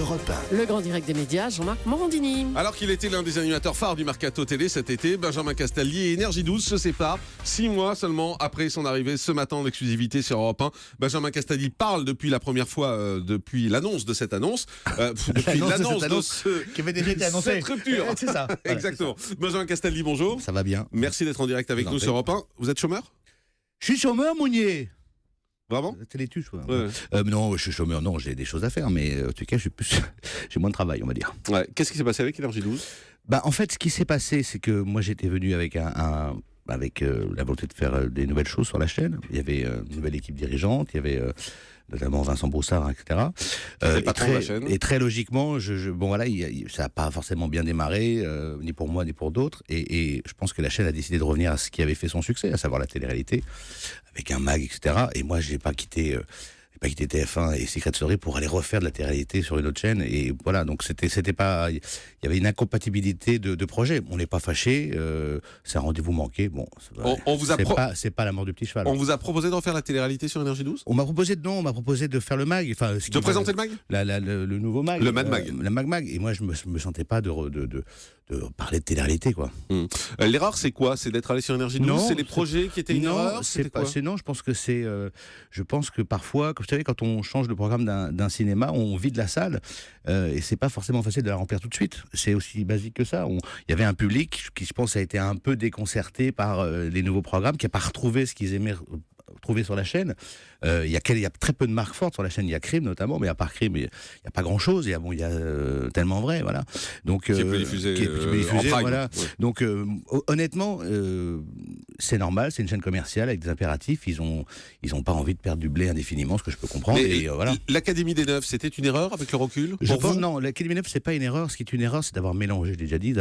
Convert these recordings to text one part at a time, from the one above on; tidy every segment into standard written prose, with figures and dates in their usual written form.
Europe 1. Le grand direct des médias, Jean-Marc Morandini. Alors qu'il était l'un des animateurs phares du Mercato Télé cet été, Benjamin Castaldi et Énergie 12 se séparent 6 mois seulement après son arrivée ce matin en exclusivité sur Europe 1. Benjamin Castaldi parle depuis la première fois, depuis l'annonce de cette annonce, depuis l'annonce de ce... qui avait déjà été annoncée. Cette rupture. C'est ça. Voilà, Exactement. C'est ça. Benjamin Castaldi, bonjour. Ça va bien. Merci d'être en direct avec nous sur Europe 1. Vous êtes chômeur ? Je suis chômeur, Mounier. Vraiment ? Télétuche, quoi. Ouais. Non, je suis chômeur, non, j'ai des choses à faire, mais en tout cas, j'ai moins de travail, on va dire. Ouais. Qu'est-ce qui s'est passé avec Énergie 12 ? En fait, ce qui s'est passé, c'est que moi, j'étais venu avec avec la volonté de faire des nouvelles choses sur la chaîne. Il y avait une nouvelle équipe dirigeante, il y avait notamment Vincent Broussard, etc. Et très logiquement, ça n'a pas forcément bien démarré, ni pour moi, ni pour d'autres. Et je pense que la chaîne a décidé de revenir à ce qui avait fait son succès, à savoir la télé-réalité, avec un mag, etc. Et moi, j'ai pas quitté TF1 et Secret Story pour aller refaire de la télé-réalité sur une autre chaîne. Et voilà, donc c'était pas, il y avait une incompatibilité de projet. On n'est pas fâchés, c'est un rendez-vous manqué. Bon, c'est pas la mort du petit cheval. On vous a proposé de refaire la télé-réalité sur Énergie 12 ? On m'a proposé de faire le mag. De présenter le mag ? Le nouveau mag. Le Mad Mag. Le Mag. Et moi, je me sentais pas de parler de télé-réalité, quoi. L'erreur, c'est quoi ? C'est d'être allé sur Énergie 12 ? Non, c'est les projets qui étaient une erreur ? Non, je pense que je pense que parfois, vous savez, quand on change le programme d'un cinéma, on vide la salle, et c'est pas forcément facile de la remplir tout de suite. C'est aussi basique que ça. Il y avait un public qui, je pense, a été un peu déconcerté par les nouveaux programmes, qui n'a pas retrouvé ce qu'ils aimaient trouver sur la chaîne. Il y a très peu de marques fortes sur la chaîne. Il y a Crime notamment, mais à part Crime, il n'y a pas grand-chose. Il y a Tellement Vrai, voilà. Donc, qui est plus diffusé, voilà. Ouais. Donc, honnêtement, c'est normal. C'est une chaîne commerciale avec des impératifs. Ils ont pas envie de perdre du blé indéfiniment, ce que je peux comprendre. Mais voilà. L'Académie des Neufs, c'était une erreur avec le recul ? Non, l'Académie des Neufs, c'est pas une erreur. Ce qui est une erreur, c'est d'avoir mélangé, je l'ai déjà dit,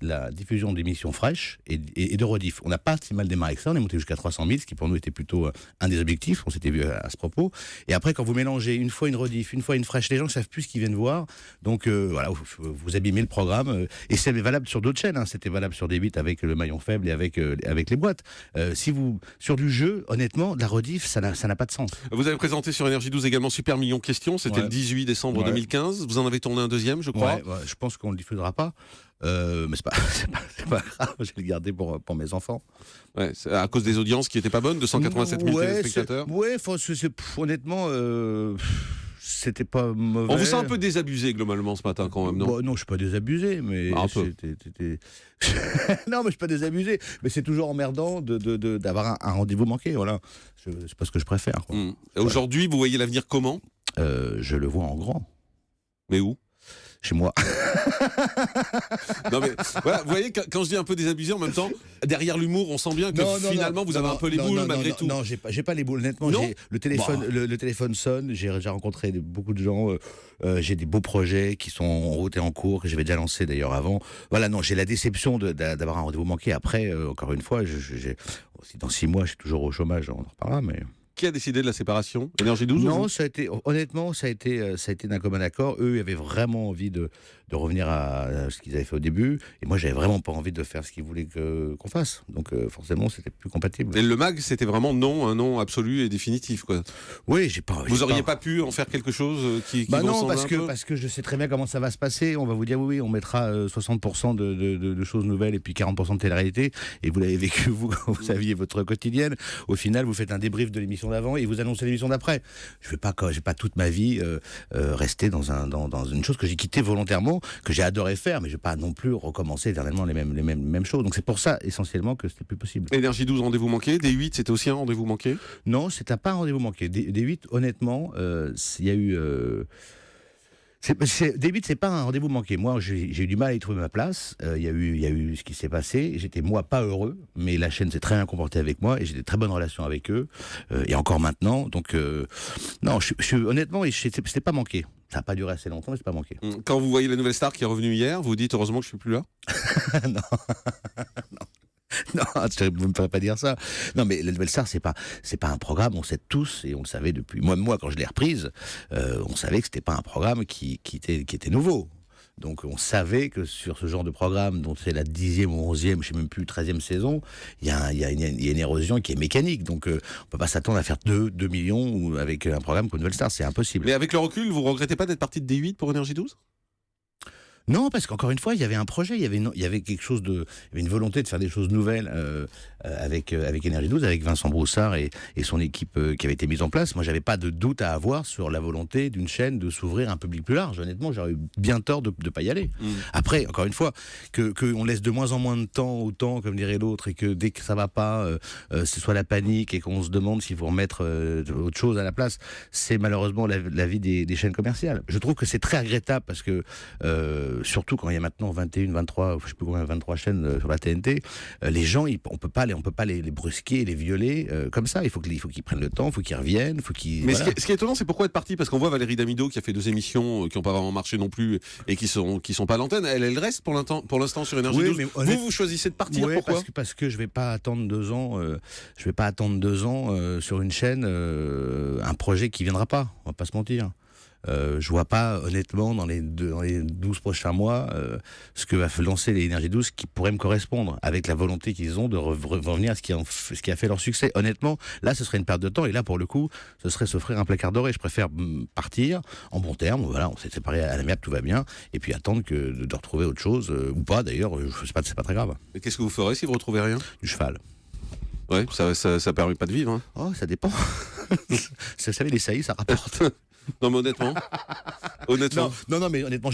la diffusion d'émissions fraîches et de rediff. On n'a pas si mal démarré que ça. On est monté jusqu'à 300 000, ce qui pour nous était plutôt un des objectifs. On s'était vu à ce propos. Et après, quand vous mélangez une fois une rediff, une fois une fraîche, les gens ne savent plus ce qu'ils viennent voir. Donc voilà, vous abîmez le programme. Et c'est valable sur d'autres chaînes. C'était valable sur D8 avec le maillon faible et avec les boîtes. Sur du jeu, honnêtement, de la rediff, ça n'a pas de sens. Vous avez présenté sur Énergie 12 également Super Million Questions. C'était le 18 décembre 2015. Vous en avez tourné un deuxième, je crois. Ouais, je pense qu'on ne le diffusera pas. Mais c'est pas grave, je vais le garder pour mes enfants. Ouais, c'est à cause des audiences qui n'étaient pas bonnes, de 187 000 téléspectateurs. Honnêtement, c'était pas mauvais. On vous sent un peu désabusé globalement ce matin quand même, non ? Non, je suis pas désabusé, mais un peu. Non, mais je suis pas désabusé, mais c'est toujours emmerdant d'avoir un rendez-vous manqué, voilà. C'est pas ce que je préfère, quoi. Aujourd'hui, vous voyez l'avenir comment ? Je le vois en grand. Mais où ? Chez moi. Non mais voilà, vous voyez, quand je dis un peu désabusé, en même temps, derrière l'humour, on sent bien que finalement vous avez un peu les boules malgré tout. Non, j'ai pas les boules. Honnêtement, le téléphone sonne. J'ai rencontré beaucoup de gens. J'ai des beaux projets qui sont en route et en cours que j'avais déjà lancé d'ailleurs avant. Voilà, non, j'ai la déception d'avoir un rendez-vous manqué. Après, encore une fois, dans 6 mois, je suis toujours au chômage. On en reparlera, mais. Qui a décidé de la séparation ? Énergie 12 ? Non, honnêtement, ça a été d'un commun accord. Eux avaient vraiment envie de revenir à ce qu'ils avaient fait au début. Et moi, j'avais vraiment pas envie de faire ce qu'ils voulaient qu'on fasse. Donc, forcément, c'était plus compatible. Et le mag, c'était vraiment un non absolu et définitif, quoi. Oui, Vous auriez pas pu en faire quelque chose qui non, parce que je sais très bien comment ça va se passer. On va vous dire, oui, on mettra 60% de choses nouvelles et puis 40% de télé-réalité. Et vous l'avez vécu, vous saviez votre quotidienne. Au final, vous faites un débrief de l'émission d'avant et vous annoncez l'émission d'après. J'ai pas toute ma vie rester dans une chose que j'ai quittée volontairement, que j'ai adoré faire, mais je vais pas non plus recommencer éternellement les mêmes choses. Donc c'est pour ça essentiellement que c'était plus possible. Énergie 12, rendez-vous manqué. D8, c'était aussi un rendez-vous manqué ? Non, c'était pas un rendez-vous manqué. D8, honnêtement, il y a eu. D8, c'est pas un rendez-vous manqué. Moi, j'ai eu du mal à y trouver ma place. Il y a eu ce qui s'est passé. J'étais, moi, pas heureux, mais la chaîne s'est très bien comportée avec moi et j'ai des très bonnes relations avec eux. Et encore maintenant. Donc, non, honnêtement, c'était pas manqué. Ça n'a pas duré assez longtemps, mais c'est pas manqué. Quand vous voyez la nouvelle star qui est revenue hier, vous dites heureusement que je suis plus là ? Non. Non, vous ne me ferez pas dire ça. Non, mais la Nouvelle Star, c'est pas un programme, on sait tous, et on le savait depuis. Moi, quand je l'ai reprise, on savait que c'était pas un programme qui était nouveau. Donc on savait que sur ce genre de programme, dont c'est la 10e ou 11e, je sais même plus, 13e saison, il y a une érosion qui est mécanique. Donc on peut pas s'attendre à faire 2 millions avec un programme comme Nouvelle Star, c'est impossible. Mais avec le recul, vous regrettez pas d'être parti de D8 pour Énergie 12 ? Non, parce qu'encore une fois, il y avait un projet, il y avait quelque chose il y avait une volonté de faire des choses nouvelles avec Énergie 12, avec Vincent Broussard et son équipe qui avait été mise en place. Moi, j'avais pas de doute à avoir sur la volonté d'une chaîne de s'ouvrir à un public plus large. Honnêtement, j'aurais eu bien tort de pas y aller. Après, encore une fois, que on laisse de moins en moins de temps au temps, comme dirait l'autre, et que dès que ça va pas, ce soit la panique et qu'on se demande s'il faut remettre autre chose à la place, c'est malheureusement la vie des chaînes commerciales. Je trouve que c'est très regrettable parce que surtout quand il y a maintenant 21, 23, je sais plus combien, 23 chaînes sur la TNT, les gens, on peut pas les brusquer, les violer comme ça. Il faut qu'ils prennent le temps, il faut qu'ils reviennent, faut qu'ils. Mais voilà. ce qui est étonnant, c'est pourquoi être parti, parce qu'on voit Valérie Damido qui a fait 2 émissions qui n'ont pas vraiment marché non plus et qui sont pas à l'antenne. Elle reste pour l'instant sur Énergie 12. Mais vous choisissez de partir, pourquoi ? parce que je vais pas attendre 2 ans. Je vais pas attendre 2 ans sur une chaîne un projet qui viendra pas. On va pas se mentir. Je vois pas, honnêtement, dans les 12 prochains mois, ce que va lancer les Énergie 12 qui pourrait me correspondre, avec la volonté qu'ils ont de revenir à ce qui a fait leur succès. Honnêtement, là, ce serait une perte de temps, et là, pour le coup, ce serait s'offrir un placard doré. Je préfère partir en bon terme, voilà, on s'est séparés à l'amiable, tout va bien, et puis attendre de retrouver autre chose, ou pas d'ailleurs, c'est pas très grave. Mais qu'est-ce que vous ferez si vous retrouvez rien ? Du cheval. Ouais, ça permet pas de vivre. Hein. Oh, ça dépend. Vous savez, les saillies, ça rapporte. Non, mais honnêtement. Non, mais honnêtement,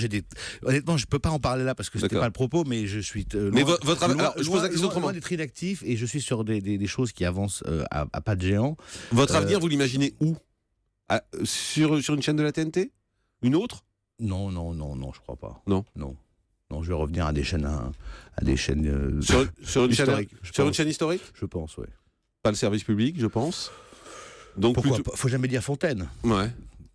honnêtement, je peux pas en parler là parce que c'était pas le propos, mais je suis. Mais alors, je pose la question autrement. Loin d'être inactif et je suis sur des choses qui avancent à pas de géant. Votre avenir, vous l'imaginez où ? Sur une chaîne de la TNT ? Une autre ? Non, je crois pas. Non, je vais revenir à des chaînes, sur une chaîne historique. Je pense, oui. Pas le service public, je pense. Donc pourquoi pas ? Faut jamais dire Fontaine. Ouais.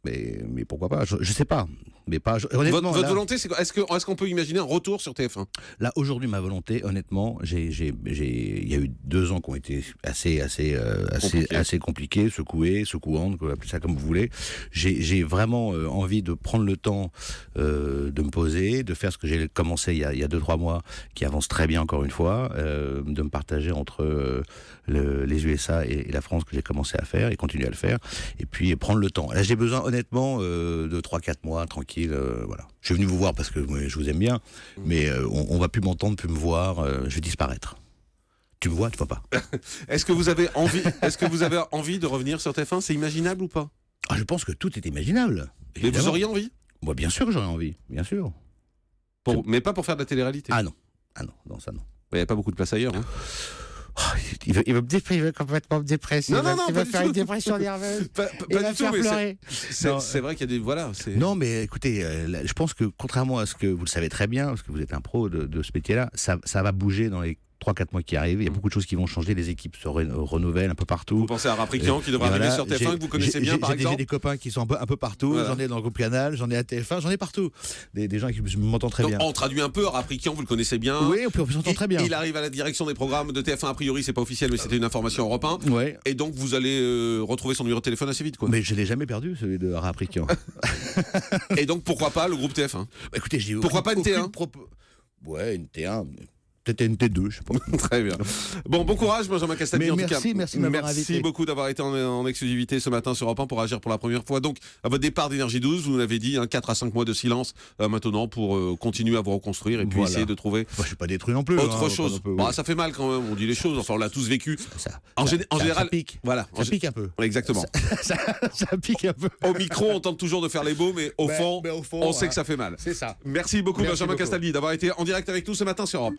Mais pourquoi pas ? Je sais pas. Mais pas. Honnêtement, votre volonté, c'est quoi ? Est-ce qu'on peut imaginer un retour sur TF1 ? Là, aujourd'hui, ma volonté, honnêtement, il y a eu 2 ans qui ont été assez compliqués, secouantes, appelez ça comme vous voulez. J'ai vraiment envie de prendre le temps de me poser, de faire ce que j'ai commencé il y a 2-3 mois, qui avance très bien encore une fois, de me partager entre les USA et la France que j'ai commencé à faire et continuer à le faire, et puis prendre le temps. Là, j'ai besoin honnêtement de 3-4 mois tranquille. Voilà. Je suis venu vous voir parce que je vous aime bien, mais on va plus m'entendre, plus me voir, je vais disparaître. Tu me vois, tu vois pas. Est-ce que vous avez envie de revenir sur TF1 ? C'est imaginable ou pas ? Je pense que tout est imaginable. Mais vous auriez envie ? Moi, bien sûr que j'aurais envie, bien sûr. Mais pas pour faire de la télé-réalité. Ah non, ça non. Il n'y a pas beaucoup de place ailleurs. Hein. Il veut complètement me dépresser. Non, il va faire une dépression nerveuse. Pas il va du tout, faire mais pleurer. c'est vrai qu'il y a des... Voilà, non, mais écoutez, je pense que contrairement à ce que vous le savez très bien, parce que vous êtes un pro de ce métier-là, ça va bouger dans les 3-4 mois qui arrivent. Il y a beaucoup de choses qui vont changer, les équipes se renouvellent un peu partout. Vous pensez à Raprikian qui devrait arriver sur TF1 que vous connaissez bien, par exemple ? J'ai des copains qui sont un peu partout, voilà. J'en ai dans le groupe Canal, j'en ai à TF1, j'en ai partout. Des gens qui m'entendent très bien. On traduit un peu, Raprikian, vous le connaissez bien. Oui, on s'entend très bien. Il arrive à la direction des programmes de TF1, a priori c'est pas officiel, mais c'était une information Europe 1. Ouais. Et donc vous allez retrouver son numéro de téléphone assez vite, quoi. Mais je l'ai jamais perdu, celui de Raprikian. Et donc pourquoi pas le groupe TF1 ? Écoutez, pourquoi pas une T1 ? Ouais, une T1. Peut-être une T2, je sais pas. Très bien. Bon courage, Benjamin Castaldi. Merci beaucoup d'avoir été en exclusivité ce matin sur Europe 1 pour agir pour la première fois. Donc, à votre départ d'Énergie 12, vous nous l'avez dit, 4 à 5 mois de silence maintenant pour continuer à vous reconstruire et puis essayer de trouver. Je suis pas détruit non plus. Autre chose. Ça fait mal quand même, on dit les choses. Enfin, on l'a tous vécu. En général. Ça pique. Voilà. Ça pique un peu. Exactement. Ça pique un peu. Au micro, on tente toujours de faire les beaux, mais au fond, on sait que ça fait mal. C'est ça. Merci beaucoup, Benjamin Castaldi, d'avoir été en direct avec nous ce matin sur Europe.